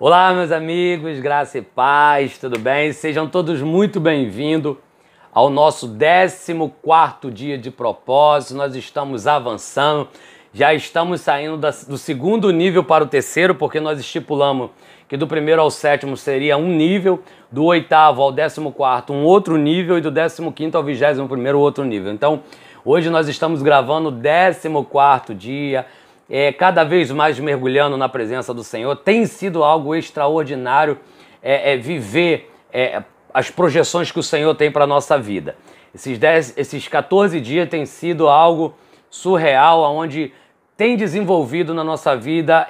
Olá, meus amigos, graça e paz, tudo bem? Sejam todos muito bem-vindos ao nosso 14º dia de propósito. Nós estamos avançando, já estamos saindo do segundo nível para o terceiro, porque nós estipulamos que do primeiro ao sétimo seria um nível, do oitavo ao 14º um outro nível e do 15º ao 21º outro nível. Então, hoje nós estamos gravando o 14º dia, cada vez mais mergulhando na presença do Senhor. Tem sido algo extraordinário viver as projeções que o Senhor tem para a nossa vida. Esses 14 dias tem sido algo surreal, onde tem desenvolvido na nossa vida,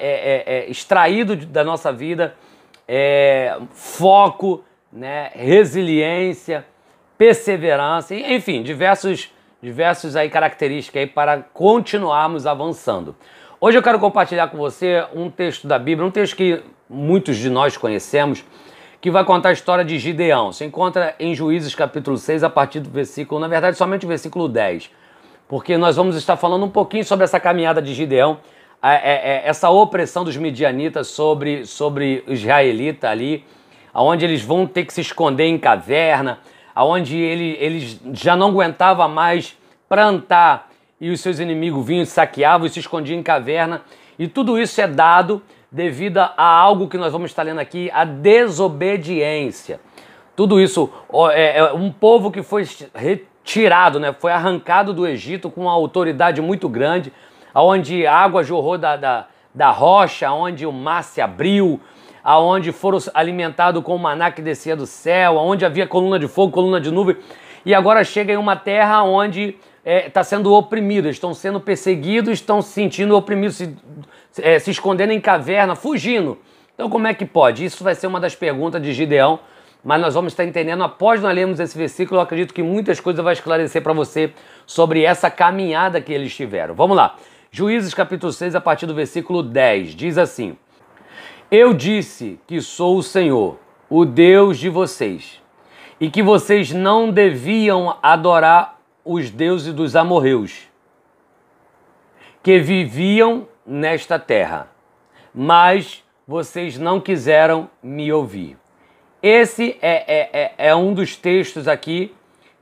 extraído da nossa vida foco, né, resiliência, perseverança, enfim, diversos aí características aí para continuarmos avançando. Hoje eu quero compartilhar com você um texto da Bíblia, um texto que muitos de nós conhecemos, que vai contar a história de Gideão. Se encontra em Juízes capítulo 6, a partir do versículo, na verdade somente o versículo 10, porque nós vamos estar falando um pouquinho sobre essa caminhada de Gideão, essa opressão dos midianitas sobre o israelita ali, onde eles vão ter que se esconder em caverna, onde eles já não aguentavam mais plantar e os seus inimigos vinham, saqueavam e se escondiam em caverna. E tudo isso é dado devido a algo que nós vamos estar lendo aqui, a desobediência. Tudo isso, um povo que foi retirado, né, foi arrancado do Egito com uma autoridade muito grande, onde a água jorrou da rocha, onde o mar se abriu, aonde foram alimentados com o maná que descia do céu, onde havia coluna de fogo, coluna de nuvem, e agora chega em uma terra onde está sendo oprimido, estão sendo perseguidos, estão se sentindo oprimidos, se escondendo em caverna, fugindo. Então como é que pode? Isso vai ser uma das perguntas de Gideão, mas nós vamos estar entendendo, após nós lermos esse versículo, eu acredito que muitas coisas vai esclarecer para você sobre essa caminhada que eles tiveram. Vamos lá. Juízes capítulo 6, a partir do versículo 10, diz assim: Eu disse que sou o Senhor, o Deus de vocês, e que vocês não deviam adorar os deuses dos amorreus, que viviam nesta terra, mas vocês não quiseram me ouvir. Esse é um dos textos aqui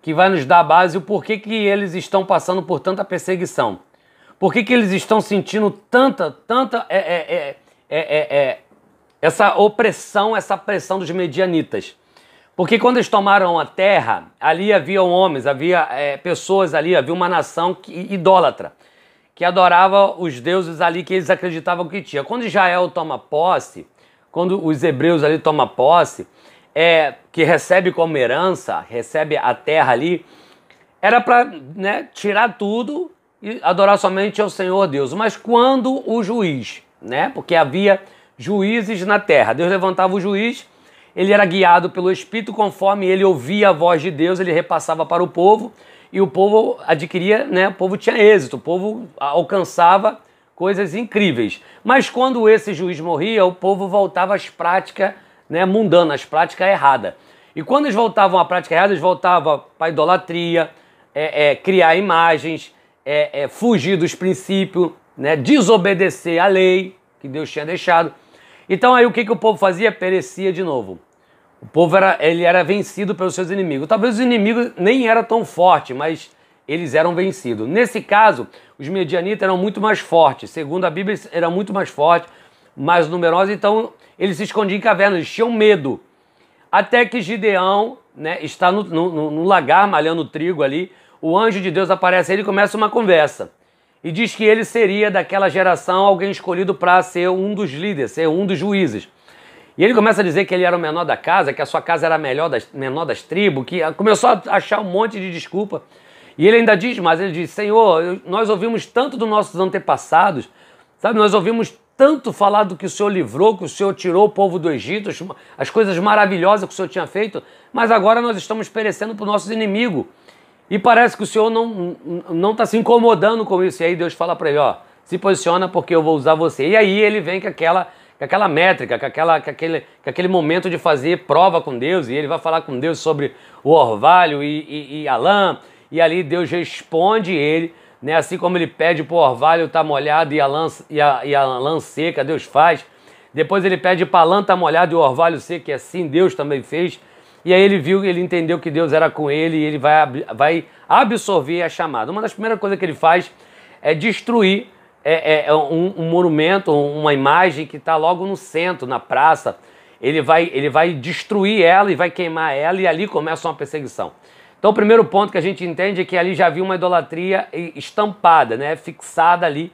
que vai nos dar a base o porquê que eles estão passando por tanta perseguição. Por que eles estão sentindo tanta essa opressão, essa pressão dos medianitas? Porque quando eles tomaram a terra, ali havia homens, havia pessoas ali, havia uma nação idólatra, que adorava os deuses ali que eles acreditavam que tinha. Quando Israel toma posse, quando os hebreus ali tomam posse, que recebe como herança, recebe a terra ali, era para, né, tirar tudo e adorar somente ao Senhor Deus. Mas quando o juiz, né, porque havia juízes na terra, Deus levantava o juiz, ele era guiado pelo Espírito, conforme ele ouvia a voz de Deus, ele repassava para o povo, e o povo adquiria, né, o povo tinha êxito, o povo alcançava coisas incríveis. Mas quando esse juiz morria, o povo voltava às práticas, né, mundanas, às práticas erradas. E quando eles voltavam à prática errada, eles voltavam para a idolatria, criar imagens, fugir dos princípios, né, desobedecer à lei que Deus tinha deixado. Então aí o que o povo fazia? Perecia de novo. O povo era vencido pelos seus inimigos. Talvez os inimigos nem eram tão fortes, mas eles eram vencidos. Nesse caso, os medianitas eram muito mais fortes. Segundo a Bíblia, eles eram muito mais fortes, mais numerosos. Então eles se escondiam em cavernas, eles tinham medo. Até que Gideão, né, está no lagar malhando trigo ali, o anjo de Deus aparece, ele começa uma conversa. E diz que ele seria daquela geração alguém escolhido para ser um dos líderes, ser um dos juízes. E ele começa a dizer que ele era o menor da casa, que a sua casa era a menor das tribos, que começou a achar um monte de desculpa. E ele ainda diz mais, ele diz: Senhor, nós ouvimos tanto dos nossos antepassados, sabe? Nós ouvimos tanto falar do que o Senhor livrou, que o Senhor tirou o povo do Egito, as coisas maravilhosas que o Senhor tinha feito, mas agora nós estamos perecendo para os nossos inimigos. E parece que o Senhor não está se incomodando com isso. E aí Deus fala para ele: ó, se posiciona porque eu vou usar você. E aí ele vem com aquela métrica, com aquele momento de fazer prova com Deus. E ele vai falar com Deus sobre o orvalho e a lã. E ali Deus responde ele, né? Assim como ele pede para o orvalho estar molhado e a lã seca, Deus faz. Depois ele pede palanta molhada e o orvalho seco, que assim Deus também fez. E aí ele viu, ele entendeu que Deus era com ele e ele vai absorver a chamada. Uma das primeiras coisas que ele faz é destruir um monumento, uma imagem que está logo no centro, na praça. Ele vai destruir ela e vai queimar ela e ali começa uma perseguição. Então o primeiro ponto que a gente entende é que ali já havia uma idolatria estampada, né, fixada ali.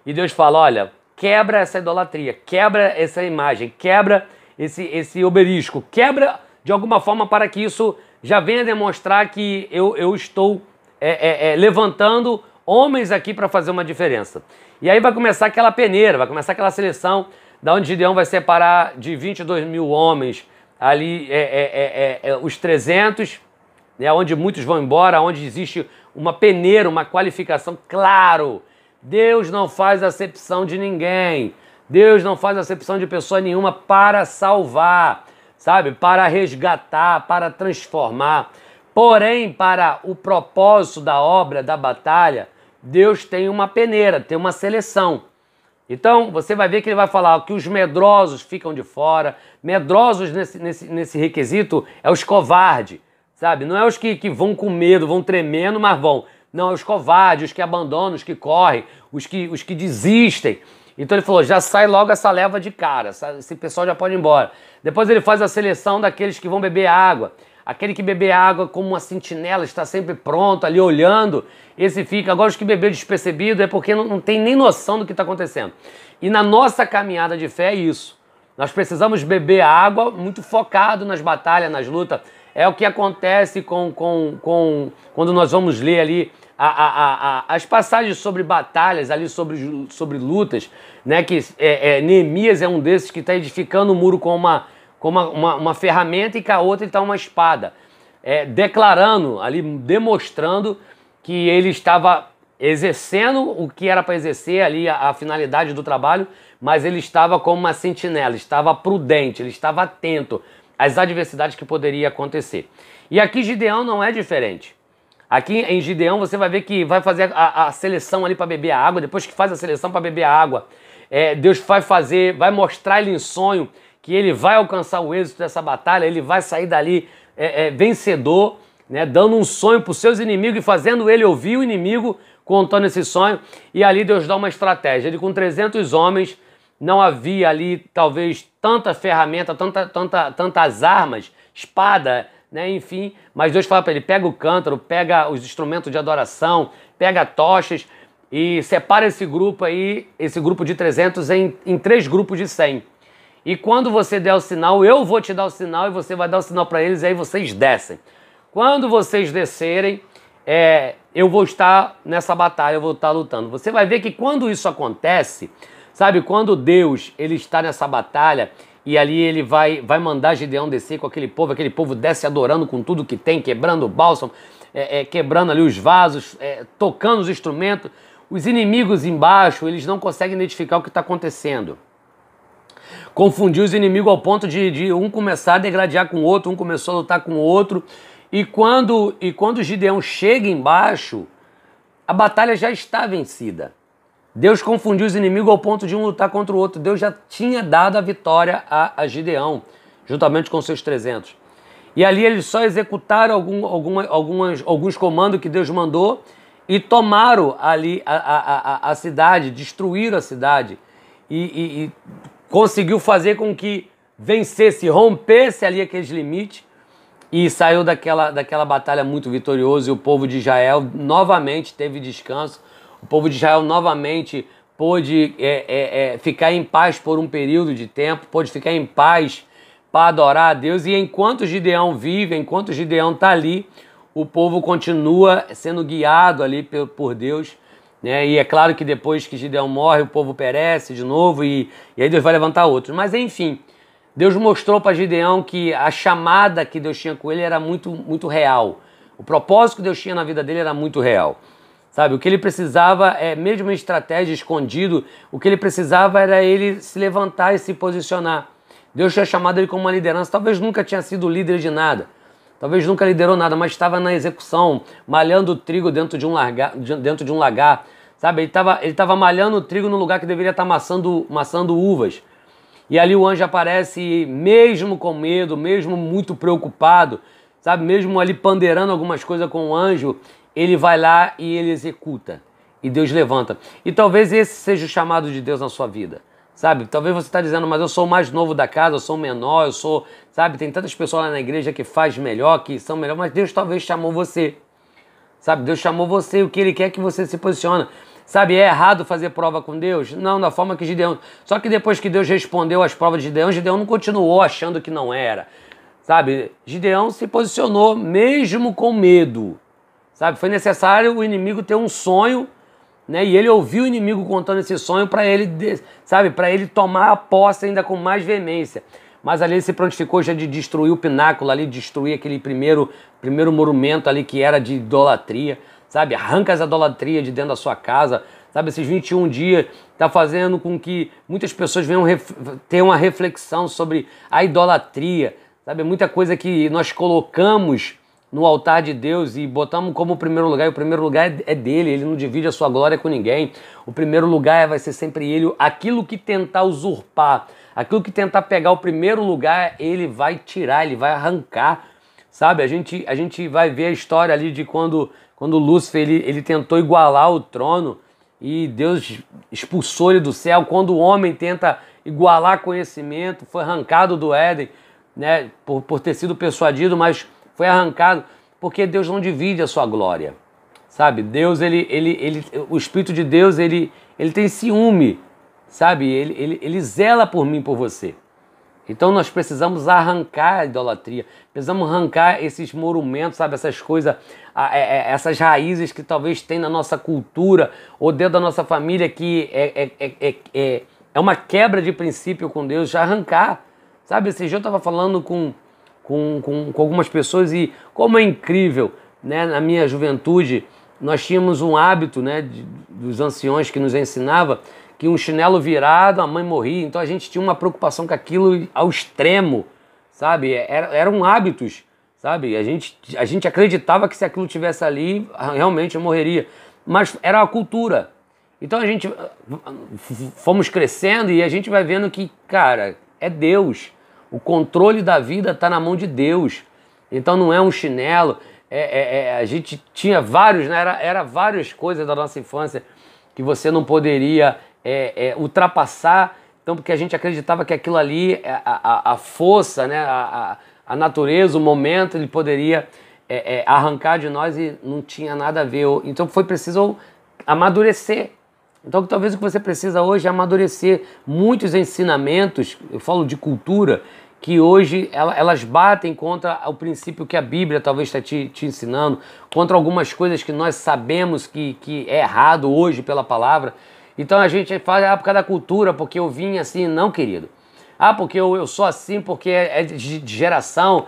E Deus fala, olha, quebra essa idolatria, quebra essa imagem, quebra esse obelisco, quebra de alguma forma para que isso já venha demonstrar que eu estou levantando homens aqui para fazer uma diferença. E aí vai começar aquela peneira, vai começar aquela seleção, da onde Gideão vai separar de 22 mil homens, ali os 300, né, onde muitos vão embora, onde existe uma peneira, uma qualificação, claro. Deus não faz acepção de ninguém. Deus não faz acepção de pessoa nenhuma para salvar, sabe? Para resgatar, para transformar. Porém, para o propósito da obra, da batalha, Deus tem uma peneira, tem uma seleção. Então, você vai ver que ele vai falar que os medrosos ficam de fora. Medrosos nesse requisito é os covardes, sabe? Não é os que vão com medo, vão tremendo, mas vão. Não, é os covardes, os que abandonam, os que correm, os que desistem. Então ele falou, já sai logo essa leva de cara, esse pessoal já pode ir embora. Depois ele faz a seleção daqueles que vão beber água. Aquele que beber água como uma sentinela, está sempre pronto ali olhando, esse fica. Agora os que beber despercebido é porque não tem nem noção do que está acontecendo. E na nossa caminhada de fé é isso. Nós precisamos beber água muito focado nas batalhas, nas lutas. É o que acontece quando nós vamos ler ali as passagens sobre batalhas, ali sobre lutas, né? Que Neemias é um desses que está edificando o muro com uma ferramenta e com a outra está uma espada. Declarando ali, demonstrando que ele estava exercendo o que era para exercer ali, a finalidade do trabalho, mas ele estava como uma sentinela, estava prudente, ele estava atento às adversidades que poderiam acontecer. E aqui Gideão não é diferente. Aqui em Gideão você vai ver que vai fazer a seleção ali para beber a água. Depois que faz a seleção para beber a água, Deus vai mostrar ele em sonho que ele vai alcançar o êxito dessa batalha, ele vai sair dali vencedor, né, dando um sonho para os seus inimigos e fazendo ele ouvir o inimigo contando esse sonho. E ali Deus dá uma estratégia. Ele com 300 homens, não havia ali talvez tanta ferramenta, tantas armas, espada, né, enfim, mas Deus fala para ele, pega o cântaro, pega os instrumentos de adoração, pega tochas e separa esse grupo aí, esse grupo de 300 em 3 grupos de 100. E quando você der o sinal, eu vou te dar o sinal e você vai dar o sinal para eles e aí vocês descem. Quando vocês descerem, eu vou estar nessa batalha, eu vou estar lutando. Você vai ver que quando isso acontece, sabe, quando Deus ele está nessa batalha e ali ele vai mandar Gideão descer com aquele povo desce adorando com tudo que tem, quebrando o bálsamo, quebrando ali os vasos, tocando os instrumentos. Os inimigos embaixo, eles não conseguem identificar o que está acontecendo. Confundiu os inimigos ao ponto de um começar a degladiar com o outro, um começou a lutar com o outro. E quando Gideão chega embaixo, a batalha já está vencida. Deus confundiu os inimigos ao ponto de um lutar contra o outro. Deus já tinha dado a vitória a Gideão, juntamente com seus 300. E ali eles só executaram alguns comandos que Deus mandou e tomaram ali a cidade, destruíram a cidade e conseguiu fazer com que vencesse, rompesse ali aqueles limites e saiu daquela batalha muito vitorioso e o povo de Israel novamente teve descanso. O povo de Israel novamente pôde ficar em paz por um período de tempo, pôde ficar em paz para adorar a Deus. E enquanto Gideão vive, enquanto Gideão está ali, o povo continua sendo guiado ali por Deus, né? E é claro que depois que Gideão morre, o povo perece de novo e aí Deus vai levantar outros. Mas enfim, Deus mostrou para Gideão que a chamada que Deus tinha com ele era muito, muito real. O propósito que Deus tinha na vida dele era muito real. Sabe, o que ele precisava, mesmo em estratégia, escondido, o que ele precisava era ele se levantar e se posicionar. Deus tinha chamado ele como uma liderança, talvez nunca tinha sido líder de nada, talvez nunca liderou nada, mas estava na execução, malhando trigo dentro de um lagar, sabe, ele estava malhando o trigo no lugar que deveria estar amassando uvas. E ali o anjo aparece mesmo com medo, mesmo muito preocupado, sabe? Mesmo ali pandeirando algumas coisas com o anjo, ele vai lá e ele executa. E Deus levanta. E talvez esse seja o chamado de Deus na sua vida, sabe? Talvez você está dizendo, mas eu sou o mais novo da casa, eu sou o menor, eu sou, sabe? Tem tantas pessoas lá na igreja que faz melhor, que são melhor, mas Deus talvez chamou você, sabe? Deus chamou você, o que Ele quer que você se posicione. Sabe, é errado fazer prova com Deus? Não, da forma que Gideão... Só que depois que Deus respondeu às provas de Gideão, Gideão não continuou achando que não era, sabe? Gideão se posicionou mesmo com medo, sabe? Foi necessário o inimigo ter um sonho, né? E ele ouviu o inimigo contando esse sonho para ele, sabe? Para ele tomar a posse ainda com mais veemência. Mas ali ele se prontificou já de destruir o pináculo ali, destruir aquele primeiro monumento ali que era de idolatria, sabe? Arranca as idolatrias de dentro da sua casa, sabe? Esses 21 dias está fazendo com que muitas pessoas venham ter uma reflexão sobre a idolatria, sabe? Muita coisa que nós colocamos no altar de Deus e botamos como primeiro lugar, e o primeiro lugar é dele, ele não divide a sua glória com ninguém. O primeiro lugar vai ser sempre ele. Aquilo que tentar usurpar, aquilo que tentar pegar o primeiro lugar, ele vai tirar, ele vai arrancar, sabe? A gente vai ver a história ali de quando Lúcifer ele tentou igualar o trono e Deus expulsou ele do céu. Quando o homem tenta igualar conhecimento, foi arrancado do Éden, né? Por ter sido persuadido, mas foi arrancado, porque Deus não divide a sua glória, sabe? Deus, o Espírito de Deus, ele tem ciúme, sabe? Ele zela por mim, por você. Então nós precisamos arrancar a idolatria, precisamos arrancar esses monumentos, sabe? Essas coisas, essas raízes que talvez tem na nossa cultura ou dentro da nossa família, que é uma quebra de princípio com Deus, já arrancar, sabe? Esse dia eu estava falando com algumas pessoas e como é incrível, né? Na minha juventude nós tínhamos um hábito, né, dos anciões que nos ensinava que um chinelo virado a mãe morria, então a gente tinha uma preocupação com aquilo ao extremo, sabe? Eram hábitos, sabe? A gente acreditava que se aquilo tivesse ali realmente eu morreria, mas era a cultura. Então a gente fomos crescendo e a gente vai vendo que, cara, é Deus. O controle da vida está na mão de Deus. Então não é um chinelo. A gente tinha vários, né? Era várias coisas da nossa infância que você não poderia ultrapassar. Então, porque a gente acreditava que aquilo ali, a força, né? A natureza, o momento, ele poderia arrancar de nós e não tinha nada a ver. Então foi preciso amadurecer. Então talvez o que você precisa hoje é amadurecer muitos ensinamentos, eu falo de cultura, que hoje elas batem contra o princípio que a Bíblia talvez está te ensinando, contra algumas coisas que nós sabemos que é errado hoje pela palavra. Então a gente fala, por causa da cultura, porque eu vim assim, não, querido. Porque eu sou assim, porque é de geração,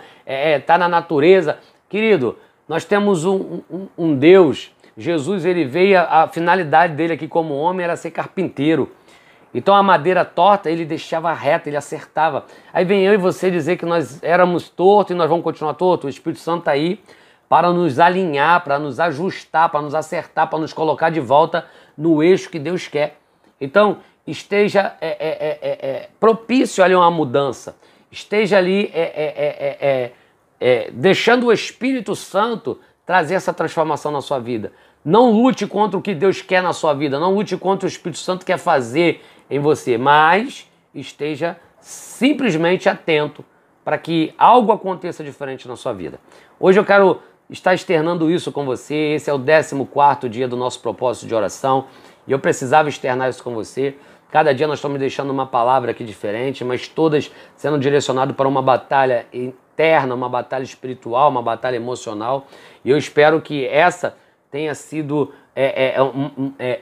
tá na natureza. Querido, nós temos um Deus. Jesus, ele veio, a finalidade dele aqui como homem era ser carpinteiro. Então a madeira torta ele deixava reta, ele acertava. Aí vem eu e você dizer que nós éramos tortos e nós vamos continuar tortos. O Espírito Santo está aí para nos alinhar, para nos ajustar, para nos acertar, para nos colocar de volta no eixo que Deus quer. Então esteja propício ali a uma mudança. Esteja ali deixando o Espírito Santo trazer essa transformação na sua vida. Não lute contra o que Deus quer na sua vida, não lute contra o Espírito Santo quer fazer em você, mas esteja simplesmente atento para que algo aconteça diferente na sua vida. Hoje eu quero estar externando isso com você, esse é o 14º dia do nosso propósito de oração e eu precisava externar isso com você. Cada dia nós estamos deixando uma palavra aqui diferente, mas todas sendo direcionadas para uma batalha interna, uma batalha espiritual, uma batalha emocional. E eu espero que essa tenha sido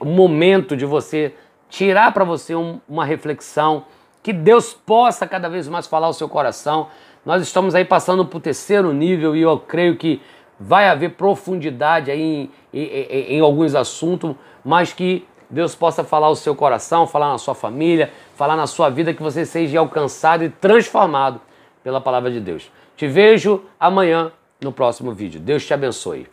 um momento de você tirar para você uma reflexão, que Deus possa cada vez mais falar ao seu coração. Nós estamos aí passando para o 3º nível e eu creio que vai haver profundidade aí em alguns assuntos, mas que Deus possa falar ao seu coração, falar na sua família, falar na sua vida, que você seja alcançado e transformado pela palavra de Deus. Te vejo amanhã no próximo vídeo. Deus te abençoe.